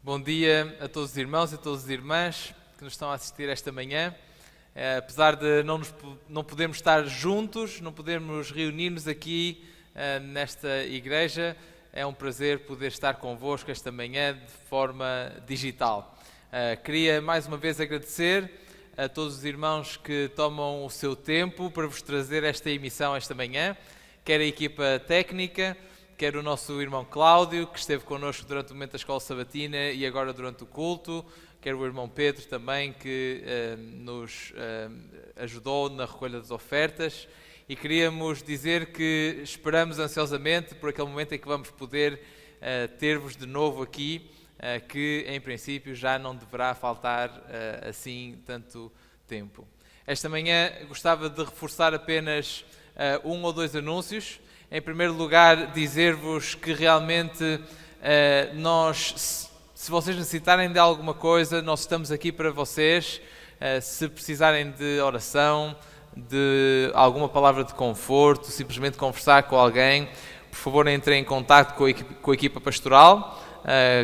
Bom dia a todos os irmãos e a todas as irmãs que nos estão a assistir esta manhã. Apesar de não podermos estar juntos, não podermos reunir-nos aqui nesta igreja, é um prazer poder estar convosco esta manhã de forma digital. Queria mais uma vez agradecer a todos os irmãos que tomam o seu tempo para vos trazer esta emissão esta manhã, quer a equipa técnica, quer o nosso irmão Cláudio, que esteve connosco durante o momento da escola sabatina e agora durante o culto, quer o irmão Pedro também, que nos ajudou na recolha das ofertas. E queríamos dizer que esperamos ansiosamente por aquele momento em que vamos poder ter-vos de novo aqui, que em princípio já não deverá faltar assim tanto tempo. Esta manhã gostava de reforçar apenas um ou dois anúncios. Em primeiro lugar, dizer-vos que realmente se vocês necessitarem de alguma coisa, nós estamos aqui para vocês. Se precisarem de oração, de alguma palavra de conforto, simplesmente conversar com alguém, por favor entrem em contato com a equipa pastoral,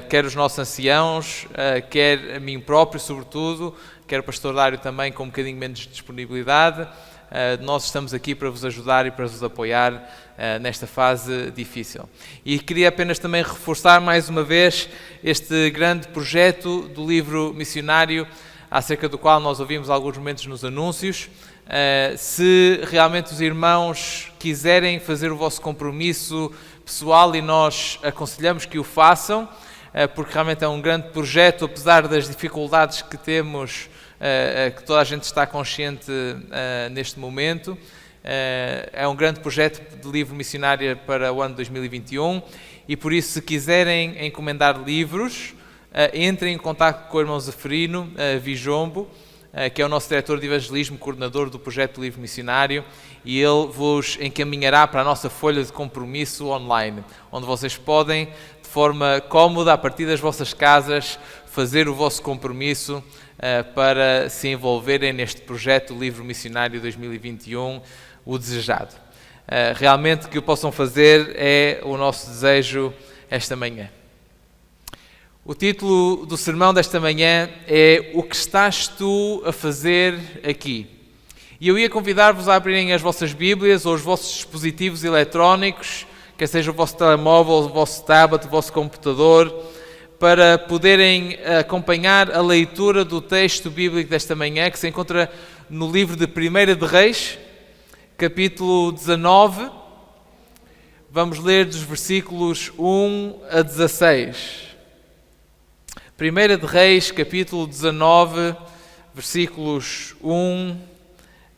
quer os nossos anciãos, quer a mim próprio sobretudo, quer o pastor Dário também com um bocadinho menos de disponibilidade. Nós estamos aqui para vos ajudar e para vos apoiar nesta fase difícil. E queria apenas também reforçar mais uma vez este grande projeto do livro missionário, acerca do qual nós ouvimos alguns momentos nos anúncios. Se realmente os irmãos quiserem fazer o vosso compromisso pessoal, e nós aconselhamos que o façam, porque realmente é um grande projeto, apesar das dificuldades que temos, que toda a gente está consciente neste momento. É um grande projeto de livro missionário para o ano 2021 e por isso, se quiserem encomendar livros, entrem em contato com o irmão Zeferino Vijombo, que é o nosso diretor de evangelismo, coordenador do projeto Livro Missionário, e ele vos encaminhará para a nossa folha de compromisso online, onde vocês podem, de forma cómoda, a partir das vossas casas, fazer o vosso compromisso para se envolverem neste projeto Livro Missionário 2021, o desejado. Realmente que o possam fazer é o nosso desejo esta manhã. O título do sermão desta manhã é O que estás tu a fazer aqui? E eu ia convidar-vos a abrirem as vossas Bíblias ou os vossos dispositivos eletrónicos, quer seja o vosso telemóvel, o vosso tablet, o vosso computador, para poderem acompanhar a leitura do texto bíblico desta manhã, que se encontra no livro de 1 de Reis, capítulo 19. Vamos ler dos versículos 1 a 16. 1 de Reis, capítulo 19, versículos 1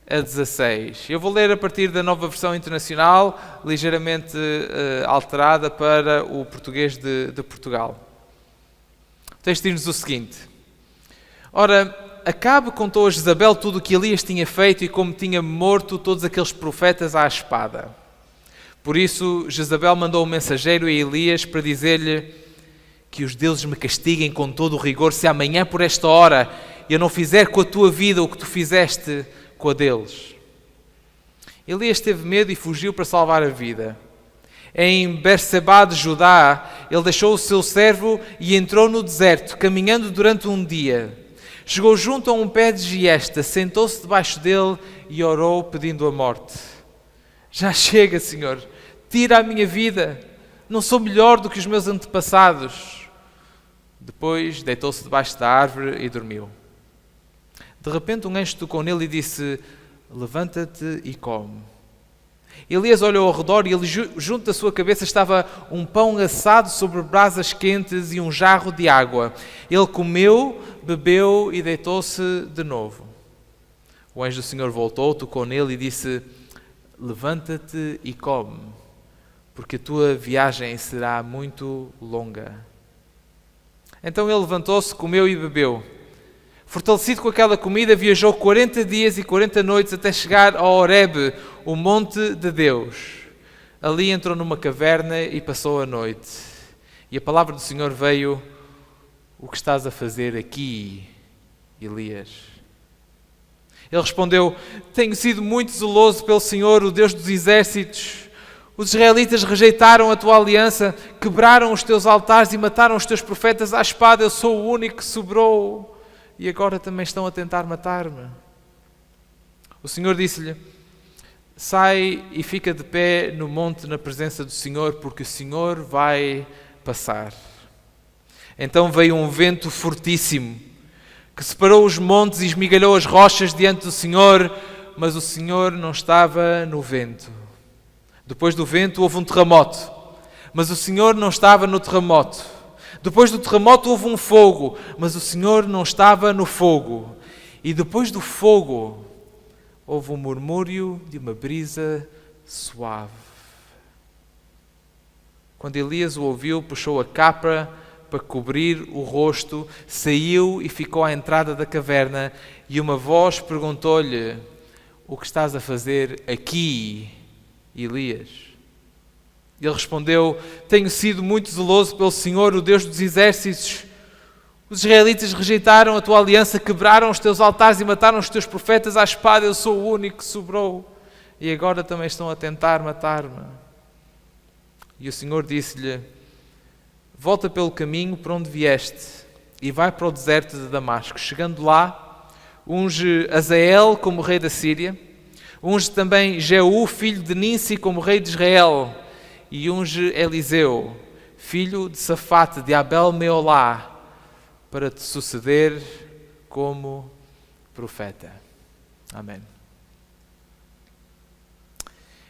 a 16. Eu vou ler a partir da Nova Versão Internacional, ligeiramente alterada para o português de Portugal. O texto diz-nos o seguinte: Ora, Acabe contou a Jezabel tudo o que Elias tinha feito e como tinha morto todos aqueles profetas à espada. Por isso, Jezabel mandou um mensageiro a Elias para dizer-lhe: que os deuses me castiguem com todo o rigor se amanhã por esta hora eu não fizer com a tua vida o que tu fizeste com a deles. Elias teve medo e fugiu para salvar a vida. Em Berseba de Judá, ele deixou o seu servo e entrou no deserto, caminhando durante um dia. Chegou junto a um pé de giesta, sentou-se debaixo dele e orou pedindo a morte. Já chega, Senhor, tira a minha vida. Não sou melhor do que os meus antepassados. Depois deitou-se debaixo da árvore e dormiu. De repente um anjo tocou nele e disse: Levanta-te e come. Elias olhou ao redor e junto da sua cabeça estava um pão assado sobre brasas quentes e um jarro de água. Ele comeu, bebeu e deitou-se de novo. O anjo do Senhor voltou, tocou nele e disse: Levanta-te e come, porque a tua viagem será muito longa. Então ele levantou-se, comeu e bebeu. Fortalecido com aquela comida, viajou 40 dias e 40 noites até chegar a Horebe, o monte de Deus. Ali entrou numa caverna e passou a noite. E a palavra do Senhor veio: O que estás a fazer aqui, Elias? Ele respondeu: Tenho sido muito zeloso pelo Senhor, o Deus dos exércitos. Os israelitas rejeitaram a tua aliança, quebraram os teus altares e mataram os teus profetas à espada. Eu sou o único que sobrou e agora também estão a tentar matar-me. O Senhor disse-lhe: sai e fica de pé no monte na presença do Senhor, porque o Senhor vai passar. Então veio um vento fortíssimo, que separou os montes e esmigalhou as rochas diante do Senhor, mas o Senhor não estava no vento. Depois do vento houve um terremoto, mas o Senhor não estava no terremoto. Depois do terremoto houve um fogo, mas o Senhor não estava no fogo. E depois do fogo houve um murmúrio de uma brisa suave. Quando Elias o ouviu, puxou a capa para cobrir o rosto, saiu e ficou à entrada da caverna, e uma voz perguntou-lhe: o que estás a fazer aqui, Elias? Ele respondeu: tenho sido muito zeloso pelo Senhor, o Deus dos exércitos. Os israelitas rejeitaram a tua aliança, quebraram os teus altares e mataram os teus profetas à espada. Eu sou o único que sobrou e agora também estão a tentar matar-me. E o Senhor disse-lhe: volta pelo caminho por onde vieste e vai para o deserto de Damasco. Chegando lá, unge Azael como rei da Síria, unge também Jeú, filho de Ninsi, como rei de Israel, e unge Eliseu, filho de Safate, de Abel-Meolá, para te suceder como profeta. Amém.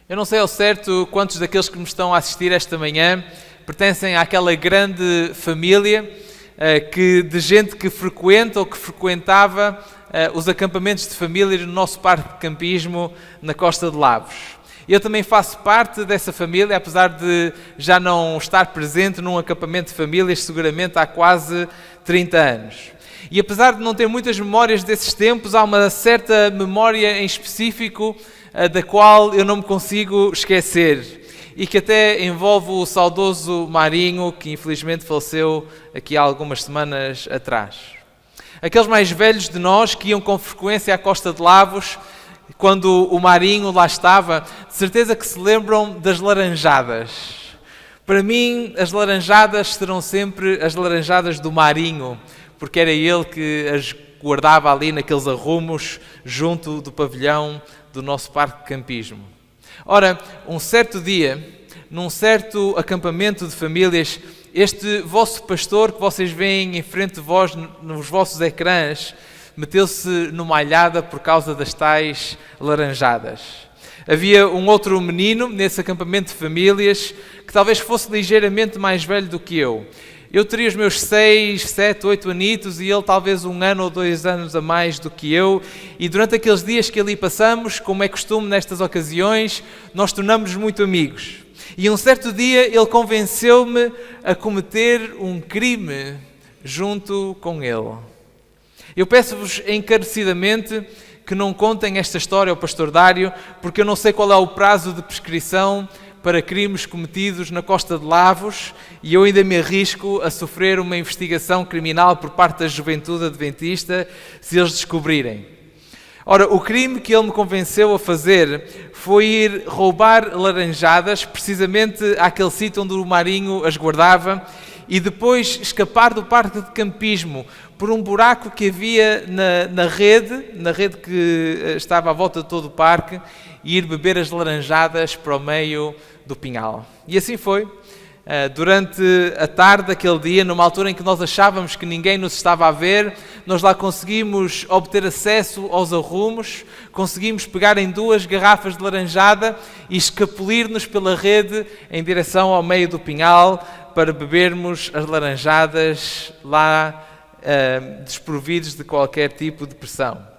Eu não sei ao certo quantos daqueles que me estão a assistir esta manhã pertencem àquela grande família de gente que frequenta ou que frequentava os acampamentos de família no nosso parque de campismo na Costa de Lavos. Eu também faço parte dessa família, apesar de já não estar presente num acampamento de famílias seguramente há quase 30 anos. E apesar de não ter muitas memórias desses tempos, há uma certa memória em específico da qual eu não me consigo esquecer e que até envolve o saudoso Marinho, que infelizmente faleceu aqui há algumas semanas atrás. Aqueles mais velhos de nós que iam com frequência à Costa de Lavos, quando o Marinho lá estava, de certeza que se lembram das laranjadas. Para mim, as laranjadas serão sempre as laranjadas do Marinho, porque era ele que as guardava ali naqueles arrumos junto do pavilhão do nosso parque de campismo. Ora, um certo dia, num certo acampamento de famílias, este vosso pastor que vocês veem em frente de vós nos vossos ecrãs, meteu-se numa alhada por causa das tais laranjadas. Havia um outro menino nesse acampamento de famílias que talvez fosse ligeiramente mais velho do que eu. Eu teria os meus 6, 7, 8 anitos e ele talvez 1 ano ou 2 anos a mais do que eu. E durante aqueles dias que ali passamos, como é costume nestas ocasiões, nós tornamos-nos muito amigos. E um certo dia ele convenceu-me a cometer um crime junto com ele. Eu peço-vos encarecidamente que não contem esta história ao pastor Dário, porque eu não sei qual é o prazo de prescrição para crimes cometidos na Costa de Lavos e eu ainda me arrisco a sofrer uma investigação criminal por parte da juventude adventista se eles descobrirem. Ora, o crime que ele me convenceu a fazer foi ir roubar laranjadas, precisamente àquele sítio onde o Marinho as guardava, e depois escapar do parque de campismo por um buraco que havia na rede que estava à volta de todo o parque, e ir beber as laranjadas para o meio do pinhal. E assim foi. Durante a tarde daquele dia, numa altura em que nós achávamos que ninguém nos estava a ver, nós lá conseguimos obter acesso aos arrumos, conseguimos pegar em 2 garrafas de laranjada e escapulir-nos pela rede em direção ao meio do pinhal para bebermos as laranjadas lá desprovidos de qualquer tipo de pressão.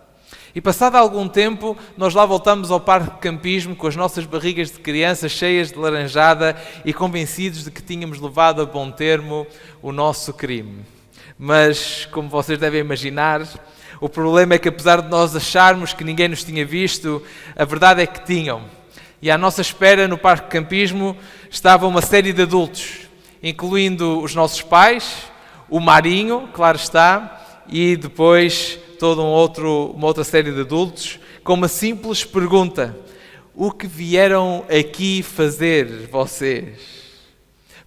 E passado algum tempo, nós lá voltamos ao parque de campismo com as nossas barrigas de criança cheias de laranjada e convencidos de que tínhamos levado a bom termo o nosso crime. Mas, como vocês devem imaginar, o problema é que apesar de nós acharmos que ninguém nos tinha visto, a verdade é que tinham. E à nossa espera no parque de campismo estava uma série de adultos, incluindo os nossos pais, o Marinho, claro está, e depois toda uma outra série de adultos, com uma simples pergunta: o que vieram aqui fazer vocês?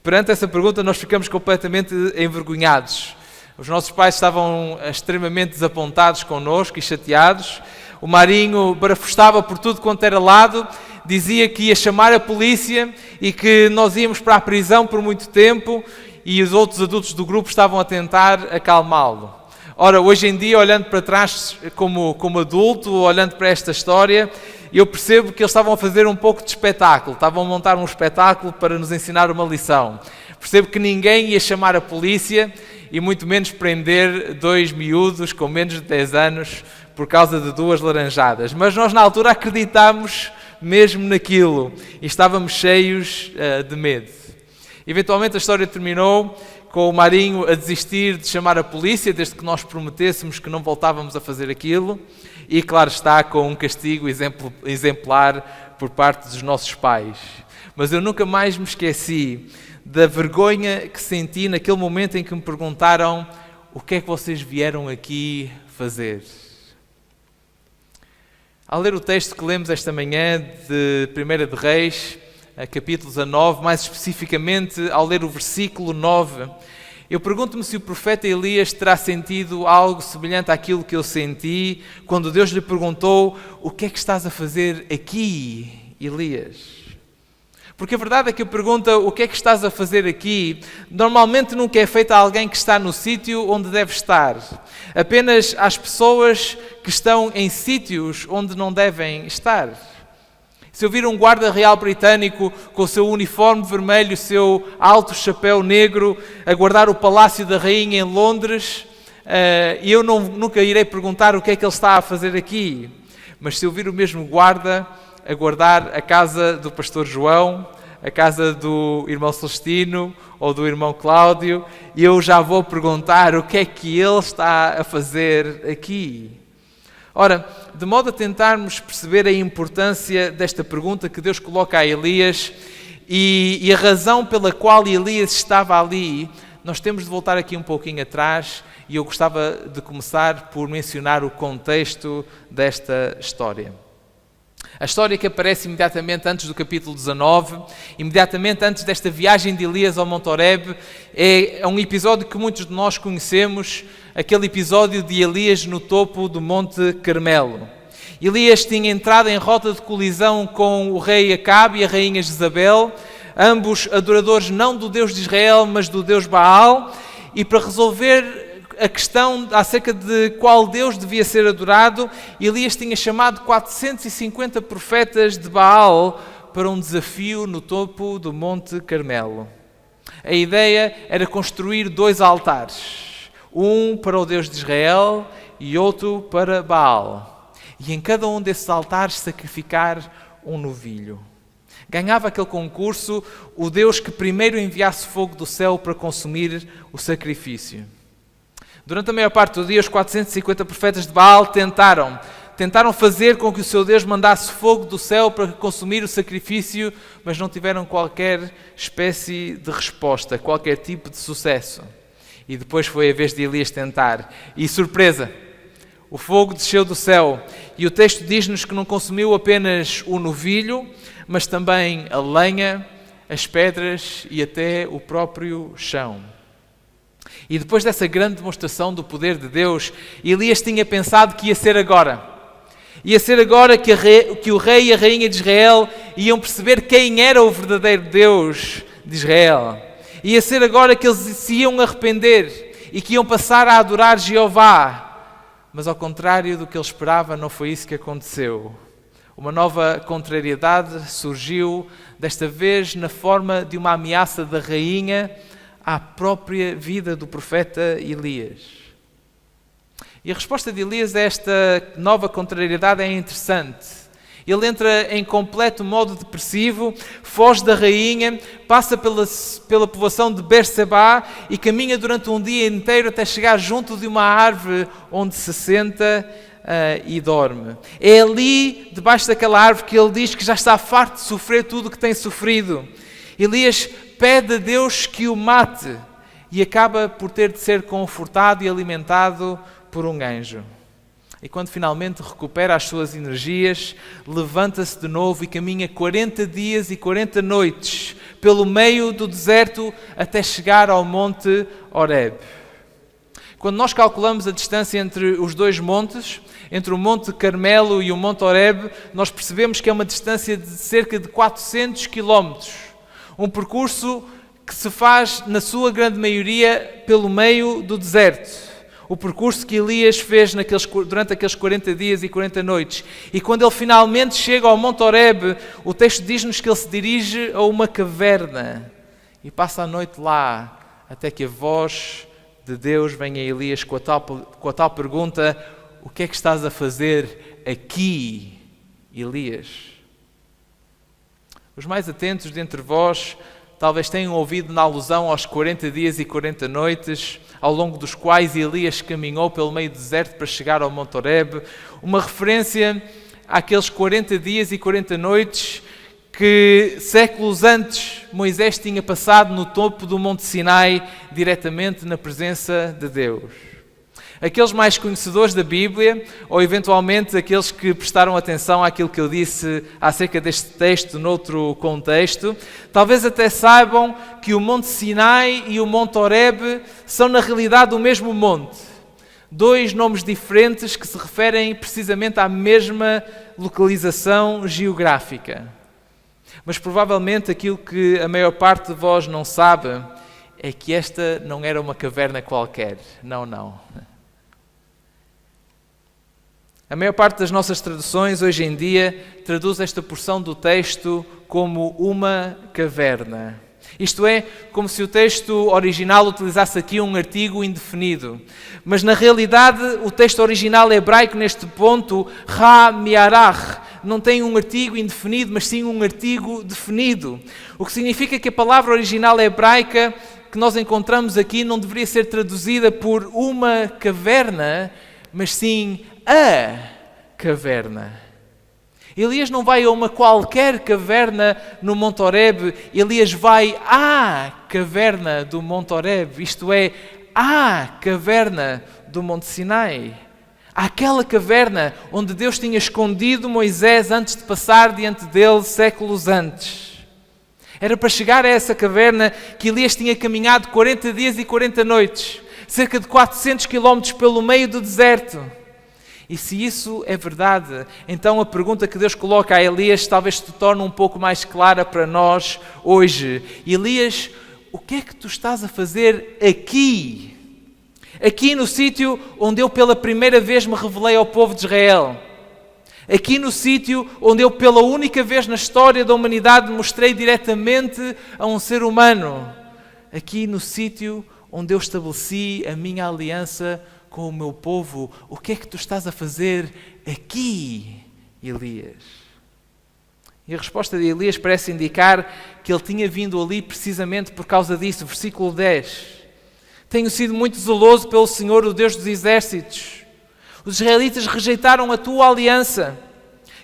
Perante essa pergunta nós ficamos completamente envergonhados. Os nossos pais estavam extremamente desapontados connosco e chateados. O Marinho barafustava por tudo quanto era lado, dizia que ia chamar a polícia e que nós íamos para a prisão por muito tempo, e os outros adultos do grupo estavam a tentar acalmá-lo. Ora, hoje em dia, olhando para trás como adulto, olhando para esta história, eu percebo que eles estavam a fazer um pouco de espetáculo, estavam a montar um espetáculo para nos ensinar uma lição. Percebo que ninguém ia chamar a polícia e muito menos prender 2 miúdos com menos de 10 anos por causa de 2 laranjadas. Mas nós na altura acreditámos mesmo naquilo e estávamos cheios de medo. Eventualmente a história terminou com o Marinho a desistir de chamar a polícia, desde que nós prometêssemos que não voltávamos a fazer aquilo, e claro está, com um castigo exemplar por parte dos nossos pais. Mas eu nunca mais me esqueci da vergonha que senti naquele momento em que me perguntaram: o que é que vocês vieram aqui fazer? Ao ler o texto que lemos esta manhã de 1 de Reis, capítulo 19, mais especificamente ao ler o versículo 9, eu pergunto-me se o profeta Elias terá sentido algo semelhante àquilo que eu senti quando Deus lhe perguntou: o que é que estás a fazer aqui, Elias? Porque a verdade é que a pergunta: o que é que estás a fazer aqui, normalmente nunca é feita a alguém que está no sítio onde deve estar. Apenas às pessoas que estão em sítios onde não devem estar. Se eu vir um guarda real britânico com o seu uniforme vermelho, o seu alto chapéu negro, a guardar o Palácio da Rainha em Londres, eu nunca irei perguntar o que é que ele está a fazer aqui. Mas se eu vir o mesmo guarda a guardar a casa do pastor João, a casa do irmão Celestino ou do irmão Cláudio, eu já vou perguntar o que é que ele está a fazer aqui. Ora, de modo a tentarmos perceber a importância desta pergunta que Deus coloca a Elias e a razão pela qual Elias estava ali, nós temos de voltar aqui um pouquinho atrás, e eu gostava de começar por mencionar o contexto desta história. A história que aparece imediatamente antes do capítulo 19, imediatamente antes desta viagem de Elias ao Monte Horebe, é um episódio que muitos de nós conhecemos, aquele episódio de Elias no topo do Monte Carmelo. Elias tinha entrado em rota de colisão com o rei Acabe e a rainha Jezabel, ambos adoradores não do Deus de Israel, mas do Deus Baal, e para resolver a questão acerca de qual Deus devia ser adorado, Elias tinha chamado 450 profetas de Baal para um desafio no topo do Monte Carmelo. A ideia era construir 2 altares, um para o Deus de Israel e outro para Baal. E em cada um desses altares sacrificar um novilho. Ganhava aquele concurso o Deus que primeiro enviasse fogo do céu para consumir o sacrifício. Durante a maior parte do dia, os 450 profetas de Baal tentaram fazer com que o seu Deus mandasse fogo do céu para consumir o sacrifício, mas não tiveram qualquer espécie de resposta, qualquer tipo de sucesso. E depois foi a vez de Elias tentar. E surpresa! O fogo desceu do céu e o texto diz-nos que não consumiu apenas o novilho, mas também a lenha, as pedras e até o próprio chão. E depois dessa grande demonstração do poder de Deus, Elias tinha pensado que ia ser agora. Ia ser agora que o rei e a rainha de Israel iam perceber quem era o verdadeiro Deus de Israel. Ia ser agora que eles se iam arrepender e que iam passar a adorar Jeová. Mas ao contrário do que ele esperava, não foi isso que aconteceu. Uma nova contrariedade surgiu, desta vez na forma de uma ameaça da rainha à própria vida do profeta Elias. E a resposta de Elias a esta nova contrariedade é interessante. Ele entra em completo modo depressivo, foge da rainha, passa pela povoação de Berseba e caminha durante um dia inteiro até chegar junto de uma árvore onde se senta e dorme. É ali, debaixo daquela árvore, que ele diz que já está farto de sofrer tudo o que tem sofrido. Elias pede a Deus que o mate e acaba por ter de ser confortado e alimentado por um anjo. E quando finalmente recupera as suas energias, levanta-se de novo e caminha 40 dias e 40 noites pelo meio do deserto até chegar ao Monte Horebe. Quando nós calculamos a distância entre os dois montes, entre o Monte Carmelo e o Monte Horebe, nós percebemos que é uma distância de cerca de 400 quilómetros. Um percurso que se faz, na sua grande maioria, pelo meio do deserto. O percurso que Elias fez durante aqueles 40 dias e 40 noites. E quando ele finalmente chega ao Monte Horebe, o texto diz-nos que ele se dirige a uma caverna e passa a noite lá, até que a voz de Deus venha a Elias com a tal pergunta: o que é que estás a fazer aqui, Elias? Os mais atentos dentre vós talvez tenham ouvido na alusão aos 40 dias e 40 noites, ao longo dos quais Elias caminhou pelo meio do deserto para chegar ao Monte Horebe, uma referência àqueles 40 dias e 40 noites que séculos antes Moisés tinha passado no topo do Monte Sinai, diretamente na presença de Deus. Aqueles mais conhecedores da Bíblia, ou eventualmente aqueles que prestaram atenção àquilo que eu disse acerca deste texto noutro contexto, talvez até saibam que o Monte Sinai e o Monte Horebe são na realidade o mesmo monte. Dois nomes diferentes que se referem precisamente à mesma localização geográfica. Mas provavelmente aquilo que a maior parte de vós não sabe é que esta não era uma caverna qualquer. Não. A maior parte das nossas traduções hoje em dia traduz esta porção do texto como uma caverna. Isto é, como se o texto original utilizasse aqui um artigo indefinido. Mas na realidade o texto original hebraico neste ponto, ha-miarach, não tem um artigo indefinido, mas sim um artigo definido. O que significa que a palavra original hebraica que nós encontramos aqui não deveria ser traduzida por uma caverna, mas sim a caverna. Elias não vai a uma qualquer caverna no Monte Horebe, Elias vai à caverna do Monte Horebe, isto é, à caverna do Monte Sinai. Àquela caverna onde Deus tinha escondido Moisés antes de passar diante dele séculos antes. Era para chegar a essa caverna que Elias tinha caminhado 40 dias e 40 noites, cerca de 400 quilómetros pelo meio do deserto. E se isso é verdade, então a pergunta que Deus coloca a Elias talvez se torne um pouco mais clara para nós hoje. Elias, o que é que tu estás a fazer aqui? Aqui no sítio onde eu pela primeira vez me revelei ao povo de Israel. Aqui no sítio onde eu pela única vez na história da humanidade mostrei diretamente a um ser humano. Aqui no sítio onde eu estabeleci a minha aliança com o meu povo. O que é que tu estás a fazer aqui, Elias? E a resposta de Elias parece indicar que ele tinha vindo ali precisamente por causa disso. Versículo 10. Tenho sido muito zeloso pelo Senhor, o Deus dos exércitos. Os israelitas rejeitaram a tua aliança,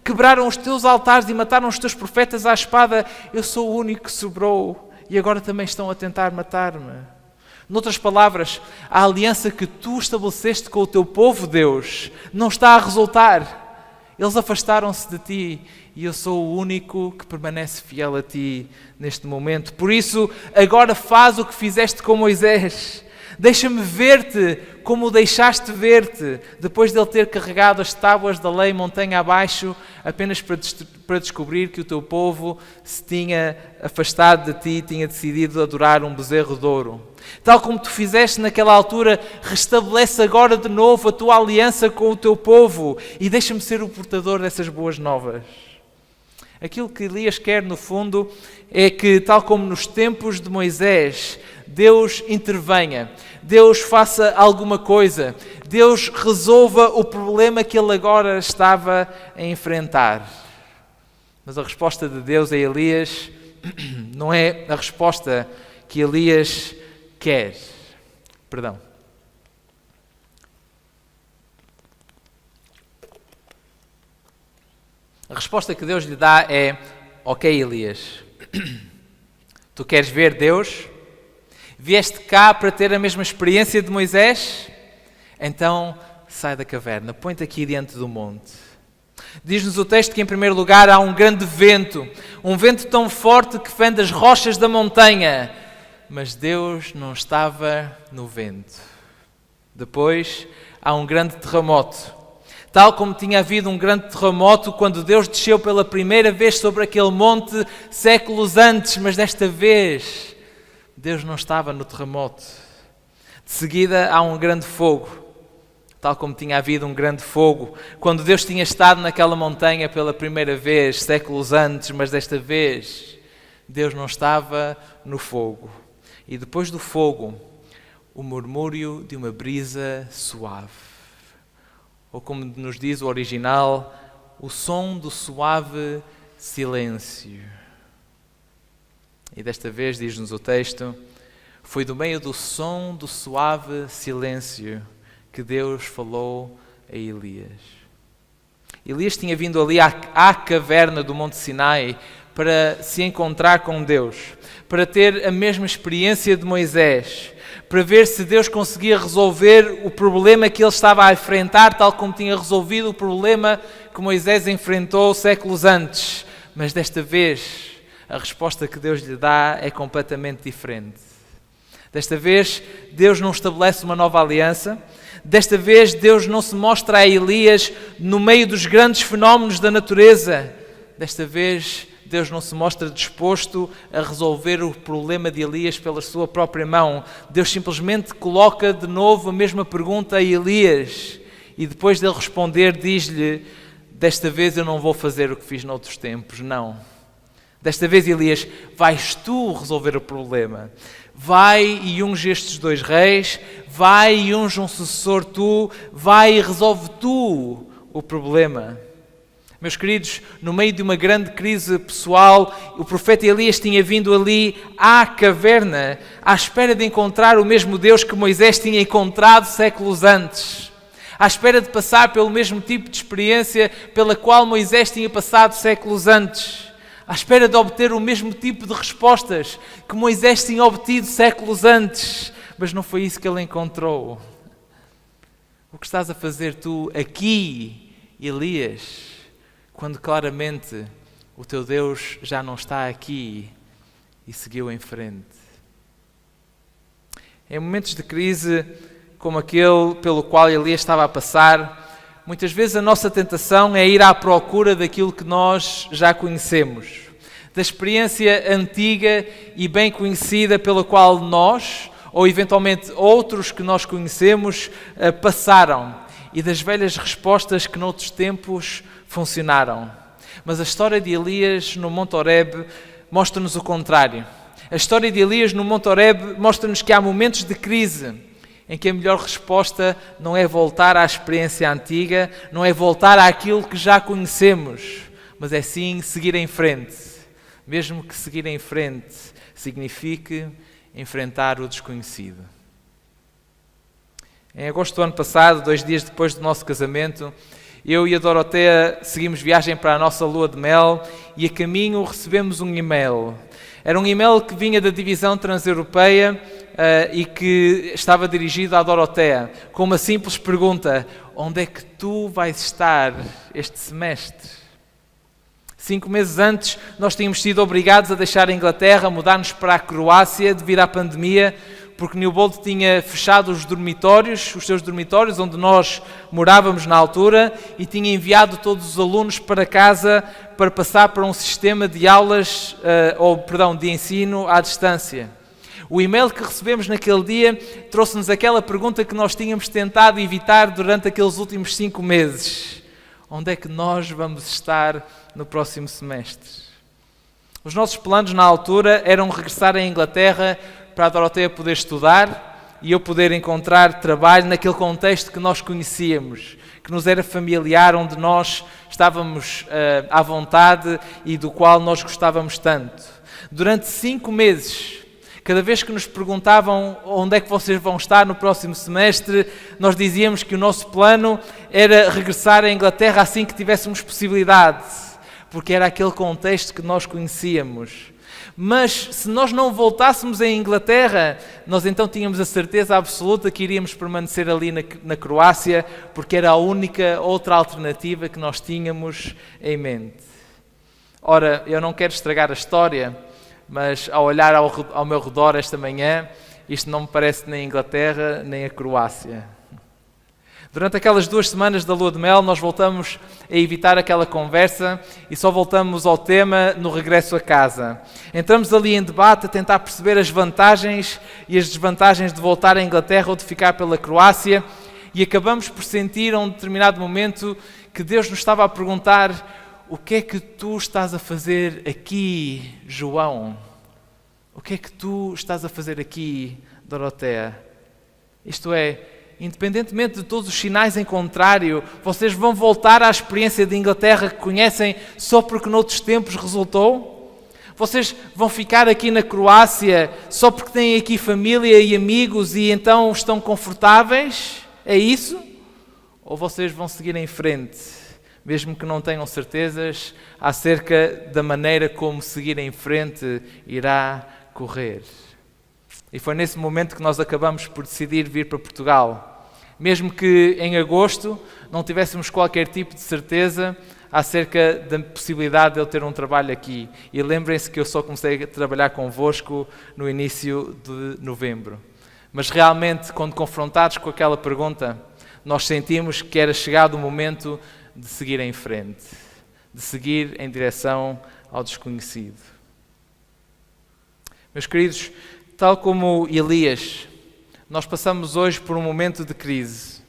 quebraram os teus altares e mataram os teus profetas à espada. Eu sou o único que sobrou e agora também estão a tentar matar-me. Noutras palavras, a aliança que tu estabeleceste com o teu povo, Deus, não está a resultar. Eles afastaram-se de ti e eu sou o único que permanece fiel a ti neste momento. Por isso, agora faz o que fizeste com Moisés. Deixa-me ver-te como o deixaste ver-te, depois de ele ter carregado as tábuas da lei montanha abaixo, apenas para descobrir que o teu povo se tinha afastado de ti e tinha decidido adorar um bezerro de ouro. Tal como tu fizeste naquela altura, restabelece agora de novo a tua aliança com o teu povo e deixa-me ser o portador dessas boas novas. Aquilo que Elias quer, no fundo, é que, tal como nos tempos de Moisés, Deus intervenha, Deus faça alguma coisa, Deus resolva o problema que ele agora estava a enfrentar. Mas a resposta de Deus a Elias não é a resposta que Elias quer. Perdão. A resposta que Deus lhe dá é: ok, Elias, tu queres ver Deus? Vieste cá para ter a mesma experiência de Moisés? Então sai da caverna, põe-te aqui diante do monte. Diz-nos o texto que, em primeiro lugar, há um grande vento, um vento tão forte que fende as rochas da montanha. Mas Deus não estava no vento. Depois, há um grande terremoto. Tal como tinha havido um grande terremoto quando Deus desceu pela primeira vez sobre aquele monte séculos antes, mas desta vez Deus não estava no terremoto. De seguida, há um grande fogo. Tal como tinha havido um grande fogo, quando Deus tinha estado naquela montanha pela primeira vez, séculos antes, mas desta vez, Deus não estava no fogo. E depois do fogo, o murmúrio de uma brisa suave. Ou como nos diz o original, o som do suave silêncio. E desta vez, diz-nos o texto, foi do meio do som do suave silêncio que Deus falou a Elias. Elias tinha vindo ali à caverna do Monte Sinai para se encontrar com Deus, para ter a mesma experiência de Moisés, para ver se Deus conseguia resolver o problema que ele estava a enfrentar, tal como tinha resolvido o problema que Moisés enfrentou séculos antes. Mas desta vez, a resposta que Deus lhe dá é completamente diferente. Desta vez, Deus não estabelece uma nova aliança. Desta vez, Deus não se mostra a Elias no meio dos grandes fenómenos da natureza. Desta vez, Deus não se mostra disposto a resolver o problema de Elias pela sua própria mão. Deus simplesmente coloca de novo a mesma pergunta a Elias. E depois dele responder, diz-lhe, desta vez eu não vou fazer o que fiz noutros tempos, não. Desta vez, Elias, vais tu resolver o problema. Vai e unge estes 2 reis, vai e unge um sucessor tu, vai e resolve tu o problema. Meus queridos, no meio de uma grande crise pessoal, o profeta Elias tinha vindo ali à caverna, à espera de encontrar o mesmo Deus que Moisés tinha encontrado séculos antes. À espera de passar pelo mesmo tipo de experiência pela qual Moisés tinha passado séculos antes. À espera de obter o mesmo tipo de respostas que Moisés tinha obtido séculos antes. Mas não foi isso que ele encontrou. O que estás a fazer tu aqui, Elias, quando claramente o teu Deus já não está aqui e seguiu em frente? Em momentos de crise como aquele pelo qual Elias estava a passar, muitas vezes a nossa tentação é ir à procura daquilo que nós já conhecemos, da experiência antiga e bem conhecida pela qual nós, ou eventualmente outros que nós conhecemos, passaram, e das velhas respostas que noutros tempos funcionaram. Mas a história de Elias no Monte Horebe mostra-nos o contrário. A história de Elias no Monte Horebe mostra-nos que há momentos de crise em que a melhor resposta não é voltar à experiência antiga, não é voltar àquilo que já conhecemos, mas é sim seguir em frente. Mesmo que seguir em frente signifique enfrentar o desconhecido. Em agosto do ano passado, 2 dias depois do nosso casamento, eu e a Doroteia seguimos viagem para a nossa lua de mel e a caminho recebemos um e-mail. Era um e-mail que vinha da divisão transeuropeia e que estava dirigido à Doroteia, com uma simples pergunta: onde é que tu vais estar este semestre? 5 meses antes, nós tínhamos sido obrigados a deixar a Inglaterra, mudar-nos para a Croácia devido à pandemia, porque Newbold tinha fechado os seus dormitórios, onde nós morávamos na altura, e tinha enviado todos os alunos para casa para passar para um sistema de aulas, de ensino à distância. O e-mail que recebemos naquele dia trouxe-nos aquela pergunta que nós tínhamos tentado evitar durante aqueles últimos 5 meses. Onde é que nós vamos estar no próximo semestre? Os nossos planos na altura eram regressar à Inglaterra para a Doroteia poder estudar e eu poder encontrar trabalho naquele contexto que nós conhecíamos, que nos era familiar, onde nós estávamos à vontade e do qual nós gostávamos tanto. Durante 5 meses, cada vez que nos perguntavam onde é que vocês vão estar no próximo semestre, nós dizíamos que o nosso plano era regressar à Inglaterra assim que tivéssemos possibilidade, porque era aquele contexto que nós conhecíamos. Mas se nós não voltássemos à Inglaterra, nós então tínhamos a certeza absoluta que iríamos permanecer ali na Croácia, porque era a única outra alternativa que nós tínhamos em mente. Ora, eu não quero estragar a história, mas ao olhar ao meu redor esta manhã, isto não me parece nem a Inglaterra nem a Croácia. Durante aquelas 2 semanas da lua de mel, nós voltamos a evitar aquela conversa e só voltamos ao tema no regresso a casa. Entramos ali em debate a tentar perceber as vantagens e as desvantagens de voltar à Inglaterra ou de ficar pela Croácia e acabamos por sentir a um determinado momento que Deus nos estava a perguntar: o que é que tu estás a fazer aqui, João? O que é que tu estás a fazer aqui, Doroteia? Isto é, independentemente de todos os sinais em contrário, vocês vão voltar à experiência de Inglaterra que conhecem só porque noutros tempos resultou? Vocês vão ficar aqui na Croácia só porque têm aqui família e amigos e então estão confortáveis? É isso? Ou vocês vão seguir em frente, mesmo que não tenham certezas acerca da maneira como seguir em frente irá correr? E foi nesse momento que nós acabamos por decidir vir para Portugal. Mesmo que em agosto não tivéssemos qualquer tipo de certeza acerca da possibilidade de eu ter um trabalho aqui. E lembrem-se que eu só comecei a trabalhar convosco no início de novembro. Mas realmente, quando confrontados com aquela pergunta, nós sentimos que era chegado o momento de seguir em frente, de seguir em direção ao desconhecido. Meus queridos, tal como Elias, nós passamos hoje por um momento de crise.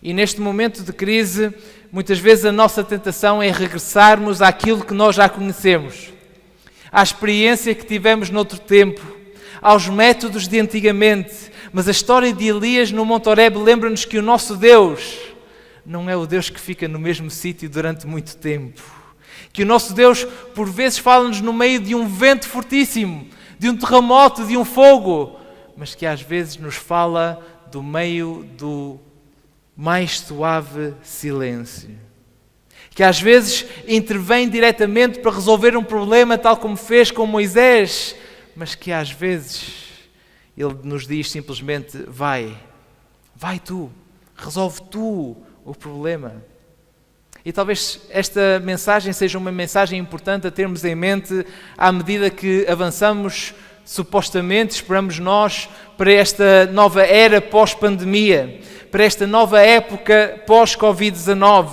E neste momento de crise, muitas vezes a nossa tentação é regressarmos àquilo que nós já conhecemos, à experiência que tivemos noutro tempo, aos métodos de antigamente. Mas a história de Elias no Monte Horebe lembra-nos que o nosso Deus não é o Deus que fica no mesmo sítio durante muito tempo. Que o nosso Deus, por vezes, fala-nos no meio de um vento fortíssimo, de um terremoto, de um fogo, mas que às vezes nos fala do meio do mais suave silêncio. Que às vezes intervém diretamente para resolver um problema, tal como fez com Moisés, mas que às vezes Ele nos diz simplesmente: vai tu, resolve tu o problema. E talvez esta mensagem seja uma mensagem importante a termos em mente à medida que avançamos, supostamente, esperamos nós, para esta nova era pós-pandemia, para esta nova época pós-Covid-19.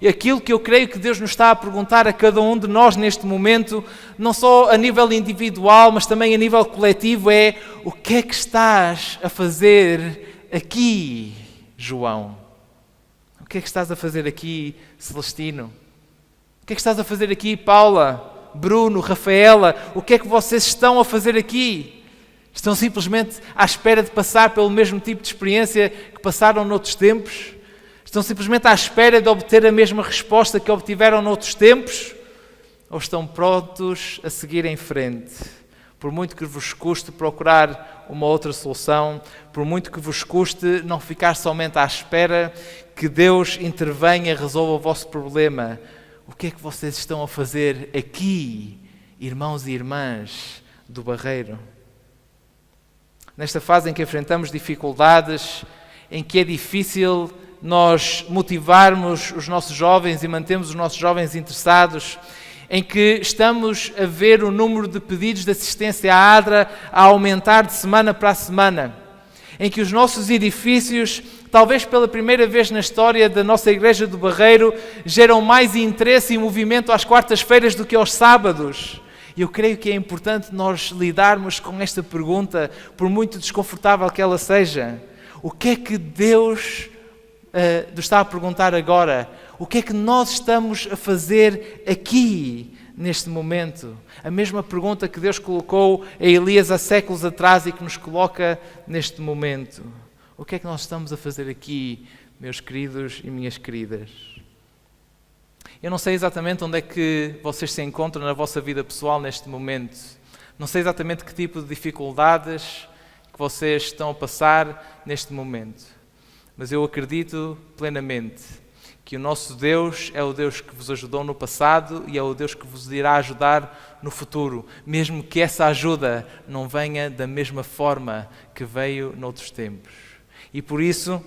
E aquilo que eu creio que Deus nos está a perguntar a cada um de nós neste momento, não só a nível individual, mas também a nível coletivo, é: o que é que estás a fazer aqui, João? O que é que estás a fazer aqui, Celestino? O que é que estás a fazer aqui, Paula, Bruno, Rafaela? O que é que vocês estão a fazer aqui? Estão simplesmente à espera de passar pelo mesmo tipo de experiência que passaram noutros tempos? Estão simplesmente à espera de obter a mesma resposta que obtiveram noutros tempos? Ou estão prontos a seguir em frente? Por muito que vos custe procurar uma outra solução, por muito que vos custe não ficar somente à espera que Deus intervenha e resolva o vosso problema, o que é que vocês estão a fazer aqui, irmãos e irmãs do Barreiro? Nesta fase em que enfrentamos dificuldades, em que é difícil nós motivarmos os nossos jovens e mantermos os nossos jovens interessados, em que estamos a ver o número de pedidos de assistência à ADRA a aumentar de semana para semana, em que os nossos edifícios, talvez pela primeira vez na história da nossa Igreja do Barreiro, geram mais interesse e movimento às quartas-feiras do que aos sábados. E eu creio que é importante nós lidarmos com esta pergunta, por muito desconfortável que ela seja. O que é que Deus nos está a perguntar agora? O que é que nós estamos a fazer aqui, neste momento? A mesma pergunta que Deus colocou a Elias há séculos atrás e que nos coloca neste momento. O que é que nós estamos a fazer aqui, meus queridos e minhas queridas? Eu não sei exatamente onde é que vocês se encontram na vossa vida pessoal neste momento. Não sei exatamente que tipo de dificuldades que vocês estão a passar neste momento. Mas eu acredito plenamente que o nosso Deus é o Deus que vos ajudou no passado e é o Deus que vos irá ajudar no futuro, mesmo que essa ajuda não venha da mesma forma que veio noutros tempos. E por isso,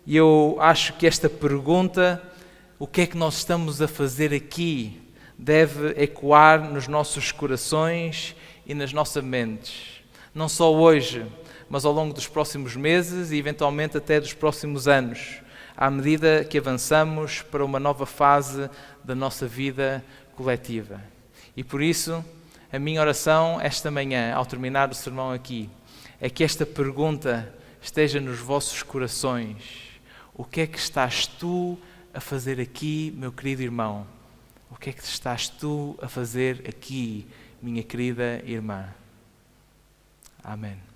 eu acho que esta pergunta, o que é que nós estamos a fazer aqui, deve ecoar nos nossos corações e nas nossas mentes. Não só hoje, mas ao longo dos próximos meses e eventualmente até dos próximos anos, à medida que avançamos para uma nova fase da nossa vida coletiva. E por isso, a minha oração esta manhã, ao terminar o sermão aqui, é que esta pergunta esteja nos vossos corações. O que é que estás tu a fazer aqui, meu querido irmão? O que é que estás tu a fazer aqui, minha querida irmã? Amém.